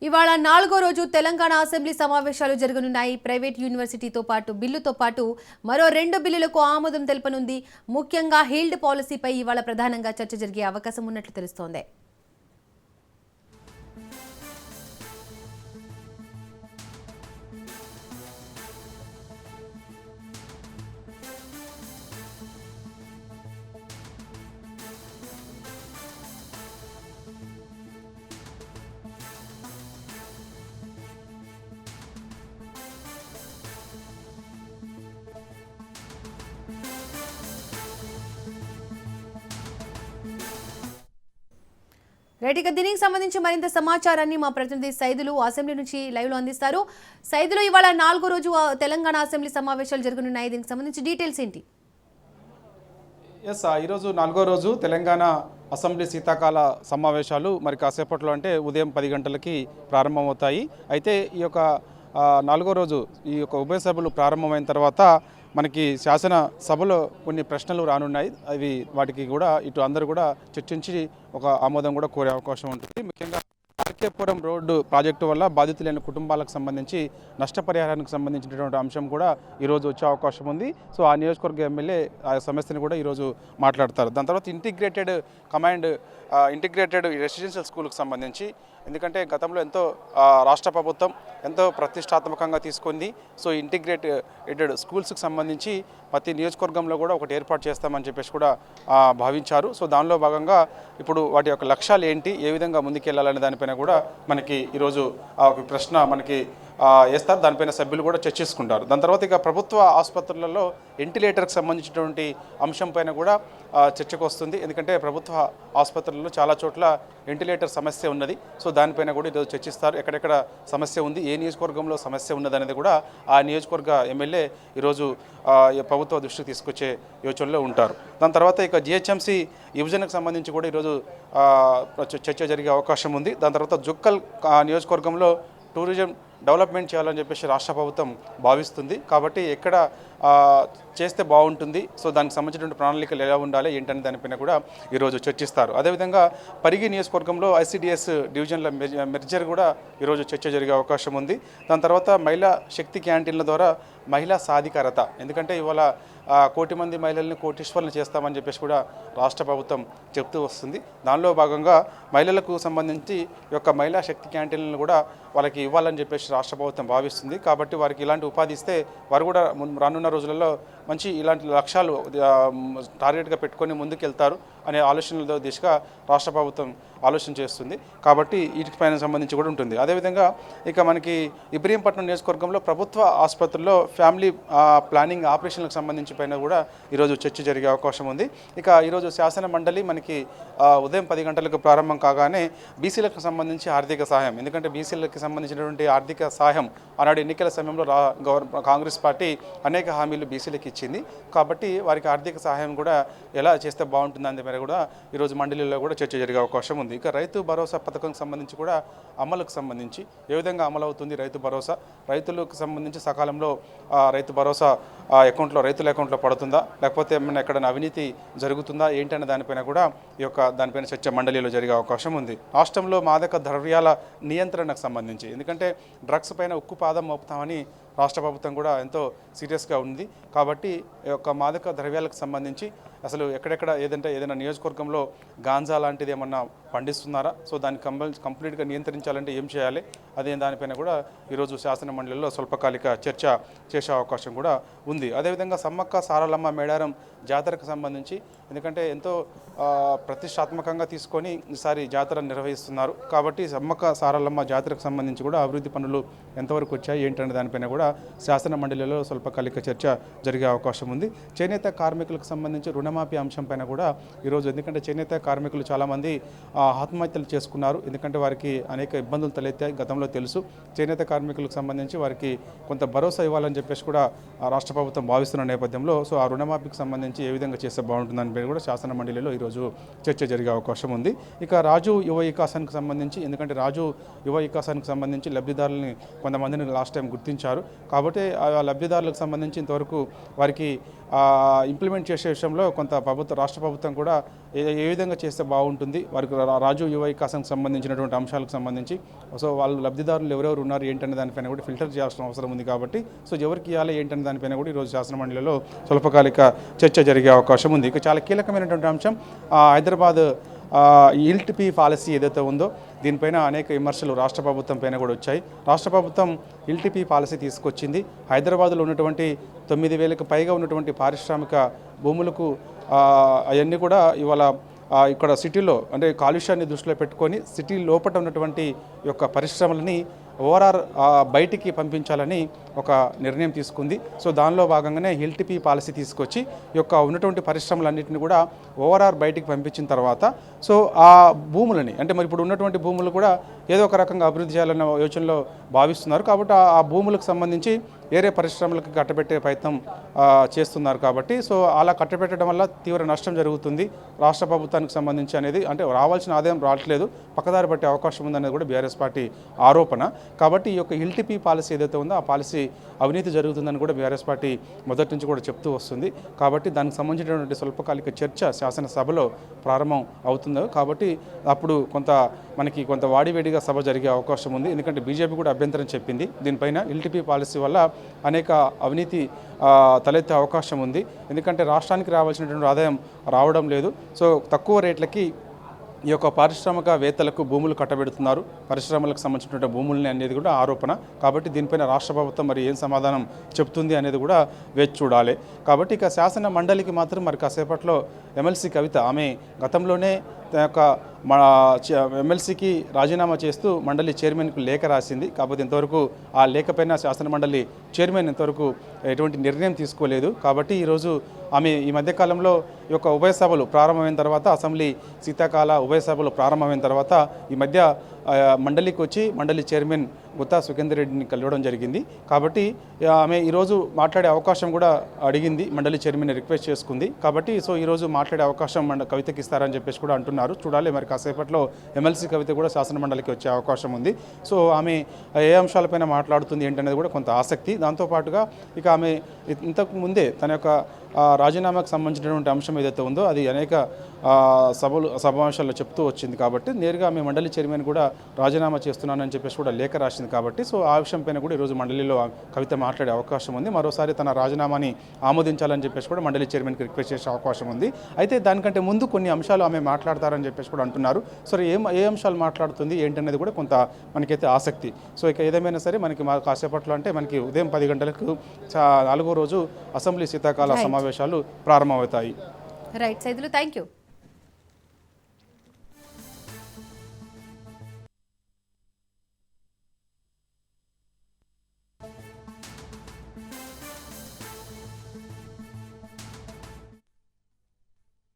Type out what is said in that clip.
ఇవాళ 4వ రోజు తెలంగాణ అసెంబ్లీ సమావేశాలు జరగనున్నాయి. ప్రైవేట్ యూనివర్సిటీతో పాటు బిల్లుతో పాటు మరో 2 బిల్లులకు ఆమోదం తెలపనుంది. ముఖ్యంగా హీల్డ్ పాలసీపై ఇవాళ ప్రధానంగా చర్చ జరిగే అవకాశం ఉన్నట్లు తెలుస్తోంది. రైట్, దీనికి సంబంధించి మరింత సమాచారాన్ని మా ప్రతినిధి సైదులు అసెంబ్లీ నుంచి లైవ్ లో అందిస్తారు. సైదులు, ఇవాళ 4వ రోజు తెలంగాణ అసెంబ్లీ సమావేశాలు జరగనున్నాయి. దీనికి సంబంధించి డీటెయిల్స్ ఏంటి? ఈరోజు 4వ రోజు తెలంగాణ అసెంబ్లీ శీతాకాల సమావేశాలు మరి కాసేపట్లో అంటే ఉదయం 10 గంటలకి ప్రారంభమవుతాయి. అయితే ఈ యొక్క 4వ రోజు ఈ యొక్క ఉభయ సభలు ప్రారంభమైన తర్వాత మనకి శాసన సభలో కొన్ని ప్రశ్నలు రానున్నాయి. అవి వాటికి కూడా ఇటు అందరూ కూడా చర్చించి ఒక ఆమోదం కూడా కోరే అవకాశం ఉంటుంది. ముఖ్యంగా ఆర్కేపురం రోడ్డు ప్రాజెక్టు వల్ల బాధితులైన కుటుంబాలకు సంబంధించి నష్టపరిహారానికి సంబంధించినటువంటి అంశం కూడా ఈరోజు వచ్చే అవకాశం ఉంది. సో ఆ నియోజకవర్గ ఎమ్మెల్యే ఆ సమస్యను కూడా ఈరోజు మాట్లాడతారు. దాని తర్వాత ఇంటిగ్రేటెడ్ రెసిడెన్షియల్ స్కూల్కి సంబంధించి, ఎందుకంటే గతంలో ఎంతో రాష్ట్ర ప్రభుత్వం ఎంతో ప్రతిష్టాత్మకంగా తీసుకుంది. సో ఇంటిగ్రేటెడ్ స్కూల్స్కి సంబంధించి ప్రతి నియోజకవర్గంలో కూడా ఒకటి ఏర్పాటు చేస్తామని చెప్పేసి కూడా భావించారు. సో దానిలో భాగంగా ఇప్పుడు వాటి యొక్క లక్ష్యాలు ఏంటి, ఏ విధంగా ముందుకెళ్లాలనే దానిపైన కూడా మనకి ఈరోజు ఒక ప్రశ్న మనకి వేస్తారు. దానిపైన సభ్యులు కూడా చర్చించుకుంటారు. దాని తర్వాత ఇక ప్రభుత్వ ఆసుపత్రులలో వెంటిలేటర్కి సంబంధించినటువంటి అంశం పైన కూడా చర్చకు వస్తుంది. ఎందుకంటే ప్రభుత్వ ఆసుపత్రులలో చాలా చోట్ల వెంటిలేటర్ సమస్య ఉన్నది. సో దానిపైన కూడా ఈరోజు చర్చిస్తారు. ఎక్కడెక్కడ సమస్య ఉంది, ఏ నియోజకవర్గంలో సమస్య ఉన్నది అనేది కూడా ఆ నియోజకవర్గ ఎమ్మెల్యే ఈరోజు ప్రభుత్వ దృష్టికి తీసుకొచ్చే యోచనలో ఉంటారు. దాని తర్వాత ఇక జిహెచ్ఎంసీ విభజనకు సంబంధించి కూడా ఈరోజు చర్చ జరిగే అవకాశం ఉంది. దాని తర్వాత జుక్కల్ నియోజకవర్గంలో టూరిజం డెవలప్మెంట్ చేయాలని చెప్పేసి రాష్ట్ర ప్రభుత్వం భావిస్తుంది. కాబట్టి ఎక్కడ చేస్తే బాగుంటుంది, సో దానికి సంబంధించినటువంటి ప్రణాళికలు ఎలా ఉండాలి ఏంటనే దానిపైన కూడా ఈరోజు చర్చిస్తారు. అదేవిధంగా పరిగి నియోజకవర్గంలో ఐసిడిఎస్ డివిజన్ల మెర్జర్ కూడా ఈరోజు చర్చ జరిగే అవకాశం ఉంది. దాని తర్వాత మహిళా శక్తి క్యాంటీన్ల ద్వారా మహిళా సాధికారత, ఎందుకంటే ఇవాళ 1 కోటి మంది మహిళల్ని కోటీశ్వరులను చేస్తామని చెప్పేసి కూడా రాష్ట్ర ప్రభుత్వం చెప్తూ వస్తుంది. దానిలో భాగంగా మహిళలకు సంబంధించి ఈ యొక్క మహిళా శక్తి క్యాంటీన్లను కూడా వాళ్ళకి ఇవ్వాలని చెప్పేసి రాష్ట్ర ప్రభుత్వం భావిస్తుంది. కాబట్టి వారికి ఇలాంటి ఉపాధి ఇస్తే వారు కూడా రానున్న రోజులలో మంచి ఇలాంటి లక్ష్యాలు టార్గెట్గా పెట్టుకొని ముందుకెళ్తారు అనే ఆలోచనల దిశగా రాష్ట్ర ప్రభుత్వం ఆలోచన చేస్తుంది. కాబట్టి వీటిపైన సంబంధించి కూడా ఉంటుంది. అదేవిధంగా ఇక మనకి ఇబ్రహీంపట్నం నియోజకవర్గంలో ప్రభుత్వ ఆసుపత్రుల్లో ఫ్యామిలీ ప్లానింగ్ ఆపరేషన్లకు సంబంధించి పైన కూడా ఈరోజు చర్చ జరిగే అవకాశం ఉంది. ఇక ఈరోజు శాసన మండలి మనకి ఉదయం 10 గంటలకు ప్రారంభం కాగానే బీసీలకు సంబంధించి ఆర్థిక సహాయం, ఎందుకంటే బీసీలకు సంబంధించినటువంటి ఆర్థిక సహాయం ఆనాడు ఎన్నికల సమయంలో కాంగ్రెస్ పార్టీ అనేక హామీలు బీసీలకు ఇచ్చింది. కాబట్టి వారికి ఆర్థిక సహాయం కూడా ఎలా చేస్తే బాగుంటుంది అనే మీద కూడా ఈరోజు మండలిలో కూడా చర్చ జరిగే అవకాశం ఉంది. ఇక రైతు భరోసా పథకంకి సంబంధించి కూడా అమలుకు సంబంధించి ఏ విధంగా అమలు అవుతుంది రైతు భరోసా, రైతులకు సంబంధించి సకాలంలో రైతు భరోసా రైతుల అకౌంట్లో పడుతుందా, లేకపోతే ఏమైనా ఎక్కడైనా అవినీతి జరుగుతుందా ఏంటనే దానిపైన కూడా దానిపైన చర్చ మండలిలో జరిగే అవకాశం ఉంది. రాష్ట్రంలో మాదక ద్రవ్యాల నియంత్రణకు సంబంధించి, ఎందుకంటే డ్రగ్స్ పైన ఉక్కుపాదం మోపుతామని రాష్ట్ర ప్రభుత్వం కూడా ఎంతో సీరియస్గా ఉంది. కాబట్టి ఈ యొక్క మాదక ద్రవ్యాలకు సంబంధించి అసలు ఎక్కడెక్కడ ఏదైనా నియోజకవర్గంలో గాంజా లాంటిది ఏమన్నా పండిస్తున్నారా, సో దాన్ని కంప్లీట్గా నియంత్రించాలంటే ఏం చేయాలి అదే దానిపైన కూడా ఈరోజు శాసన మండలిలో స్వల్పకాలిక చర్చ చేసే అవకాశం కూడా ఉంది. అదేవిధంగా సమ్మక్క సారలమ్మ మేడారం జాతరకు సంబంధించి, ఎందుకంటే ఎంతో ప్రతిష్టాత్మకంగా తీసుకొని ఈసారి జాతర నిర్వహిస్తున్నారు. కాబట్టి సమ్మక్క సారలమ్మ జాతరకు సంబంధించి కూడా అభివృద్ధి పనులు ఎంతవరకు వచ్చాయి ఏంటనే దానిపైన కూడా శాసన మండలిలో స్వల్పకాలిక చర్చ జరిగే అవకాశం ఉంది. చేనేత కార్మికులకు సంబంధించి రుణమాఫీ అంశం పైన కూడా ఈరోజు, ఎందుకంటే చేనేత కార్మికులు చాలామంది ఆత్మహత్యలు చేసుకున్నారు. ఎందుకంటే వారికి అనేక ఇబ్బందులు తలెత్తాయి, గతంలో తెలుసు. చేనేత కార్మికులకు సంబంధించి వారికి కొంత భరోసా ఇవ్వాలని చెప్పేసి కూడా రాష్ట్ర ప్రభుత్వం భావిస్తున్న నేపథ్యంలో సో ఆ రుణమాఫీకి సంబంధించి ఏ విధంగా చేస్తే బాగుంటుందని పేరు కూడా శాసన మండలిలో ఈరోజు చర్చ జరిగే అవకాశం ఉంది. ఇక రాజు యువ వికాసానికి సంబంధించి, ఎందుకంటే రాజు యువ వికాసానికి సంబంధించి లబ్ధిదారులని కొంతమందిని లాస్ట్ టైం గుర్తించారు. కాబట్టి ఆ లబ్ధిదారులకు సంబంధించి ఇంతవరకు వారికి ఇంప్లిమెంట్ చేసే విషయంలో కొంత రాష్ట్ర ప్రభుత్వం కూడా ఏ విధంగా చేస్తే బాగుంటుంది, వారికి రాజు యువ వికాసానికి సంబంధించినటువంటి అంశాలకు సంబంధించి సో వాళ్ళు లబ్ధిదారులు ఎవరెవరు ఉన్నారు ఏంటనే దానిపైన కూడా ఫిల్టర్ చేయాల్సిన అవసరం ఉంది కాబట్టి సో ఎవరికి ఇవ్వాలి ఏంటనే దానిపైన కూడా ఈరోజు శాసనమండలిలో స్వల్పకాలిక చర్చ జరిగే అవకాశం ఉంది. ఇక చాలా కీలకమైనటువంటి అంశం హైదరాబాద్ ఇల్టిపి పాలసీ ఏదైతే ఉందో దీనిపైన అనేక విమర్శలు రాష్ట్ర ప్రభుత్వం పైన కూడా వచ్చాయి. రాష్ట్ర ప్రభుత్వం ఇల్టిపి పాలసీ తీసుకొచ్చింది. హైదరాబాద్లో ఉన్నటువంటి 9,000కు పైగా ఉన్నటువంటి పారిశ్రామిక భూములకు అవన్నీ కూడా ఇవాళ ఇక్కడ సిటీలో అంటే కాలుష్యాన్ని దృష్టిలో పెట్టుకొని సిటీ లోపల ఉన్నటువంటి యొక్క పరిశ్రమలని ఓవరాల్ బయటికి పంపించాలని ఒక నిర్ణయం తీసుకుంది. సో దానిలో భాగంగానే హిల్టిపి పాలసీ తీసుకొచ్చి ఈ యొక్క ఉన్నటువంటి పరిశ్రమలన్నింటినీ కూడా ఓవరాల్ బయటికి పంపించిన తర్వాత సో ఆ భూములని అంటే మరి ఇప్పుడు ఉన్నటువంటి భూములు కూడా ఏదో ఒక రకంగా అభివృద్ధి చేయాలన్న యోచనలో భావిస్తున్నారు. కాబట్టి ఆ భూములకు సంబంధించి వేరే పరిశ్రమలకు కట్టబెట్టే ప్రయత్నం చేస్తున్నారు. కాబట్టి సో అలా కట్టబెట్టడం వల్ల తీవ్ర నష్టం జరుగుతుంది రాష్ట్ర ప్రభుత్వానికి సంబంధించి అనేది అంటే రావాల్సిన ఆదాయం రావట్లేదు, పక్కదారి పట్టే అవకాశం ఉందనేది కూడా బీఆర్ఎస్ పార్టీ ఆరోపణ. కాబట్టి ఈ యొక్క హిల్టిపి పాలసీ ఏదైతే ఉందో ఆ పాలసీ అవినీతి జరుగుతుందని కూడా బీఆర్ఎస్ పార్టీ మొదటి నుంచి కూడా చెప్తూ వస్తుంది. కాబట్టి దానికి సంబంధించినటువంటి స్వల్పకాలిక చర్చ శాసనసభలో ప్రారంభం అవుతుందో కాబట్టి అప్పుడు కొంత వాడివేడిగా సభ జరిగే అవకాశం ఉంది. ఎందుకంటే బీజేపీ కూడా అభ్యంతరం చెప్పింది దీనిపైన. హిల్టిపి పాలసీ వల్ల అనేక అవినీతి తలెత్తే అవకాశం ఉంది. ఎందుకంటే రాష్ట్రానికి రావాల్సినటువంటి ఆదాయం రావడం లేదు. సో తక్కువ రేట్లకి ఈ యొక్క పారిశ్రామికవేత్తలకు భూములు కట్టబెడుతున్నారు, పరిశ్రమలకు సంబంధించినటువంటి భూములని అనేది కూడా ఆరోపణ. కాబట్టి దీనిపైన రాష్ట్ర ప్రభుత్వం మరి ఏం సమాధానం చెప్తుంది అనేది కూడా వేచి చూడాలి. కాబట్టి ఇక శాసన మండలికి మాత్రం మరి కాసేపట్లో ఎమ్మెల్సీ కవిత ఆమె గతంలోనే తన యొక్క ఎమ్మెల్సీకి రాజీనామా చేస్తూ మండలి చైర్మన్కు లేఖ రాసింది. కాకపోతే ఇంతవరకు ఆ లేఖపైన శాసన మండలి చైర్మన్ ఇంతవరకు ఎటువంటి నిర్ణయం తీసుకోలేదు. కాబట్టి ఈరోజు ఆమె ఈ మధ్యకాలంలో ఈ యొక్క ఉభయ సభలు ప్రారంభమైన తర్వాత అసెంబ్లీ శీతాకాల ఉభయ సభలు ప్రారంభమైన తర్వాత ఈ మధ్య మండలికి వచ్చి మండలి చైర్మన్ గుత్తా సుఖేందర్ రెడ్డిని కలవడం జరిగింది. కాబట్టి ఆమె ఈరోజు మాట్లాడే అవకాశం కూడా అడిగింది, మండలి చైర్మన్ రిక్వెస్ట్ చేసుకుంది. కాబట్టి సో ఈరోజు మాట్లాడే అవకాశం కవితకి ఇస్తారని చెప్పేసి కూడా అంటున్నారు. చూడాలి మరి కాసేపట్లో ఎమ్మెల్సీ కవిత కూడా శాసన మండలికి వచ్చే అవకాశం ఉంది. సో ఆమె ఏ అంశాలపైన మాట్లాడుతుంది ఏంటనేది కూడా కొంత ఆసక్తి. దాంతోపాటుగా ఇక ఆమె ఇంతకు ముందే తన యొక్క రాజీనామాకు సంబంధించినటువంటి అంశం ఏదైతే ఉందో అది అనేక సమావేశాల్లో చెప్తూ వచ్చింది. కాబట్టి నేరుగా ఆమె మండలి చైర్మన్ కూడా రాజీనామా చేస్తున్నానని చెప్పేసి కూడా లేఖ రాసింది. కాబట్టి సో ఆ విషయం పైన కూడా ఈరోజు మండలిలో కవిత మాట్లాడే అవకాశం ఉంది. మరోసారి తన రాజీనామాని ఆమోదించాలని చెప్పేసి కూడా మండలి చైర్మన్కి రిక్వెస్ట్ చేసే అవకాశం ఉంది. అయితే దానికంటే ముందు కొన్ని అంశాలు ఆమె మాట్లాడతారని చెప్పేసి కూడా అంటున్నారు. సో ఏ అంశాలు మాట్లాడుతుంది ఏంటనేది కూడా కొంత మనకైతే ఆసక్తి. సో ఇక ఏదేమైనా సరే మనకి కాసేపట్లో అంటే మనకి ఉదయం 10 గంటలకు 4వ రోజు అసెంబ్లీ శీతాకాల సమావేశాలు ప్రారంభమవుతాయి. Right Saidulu, thank you.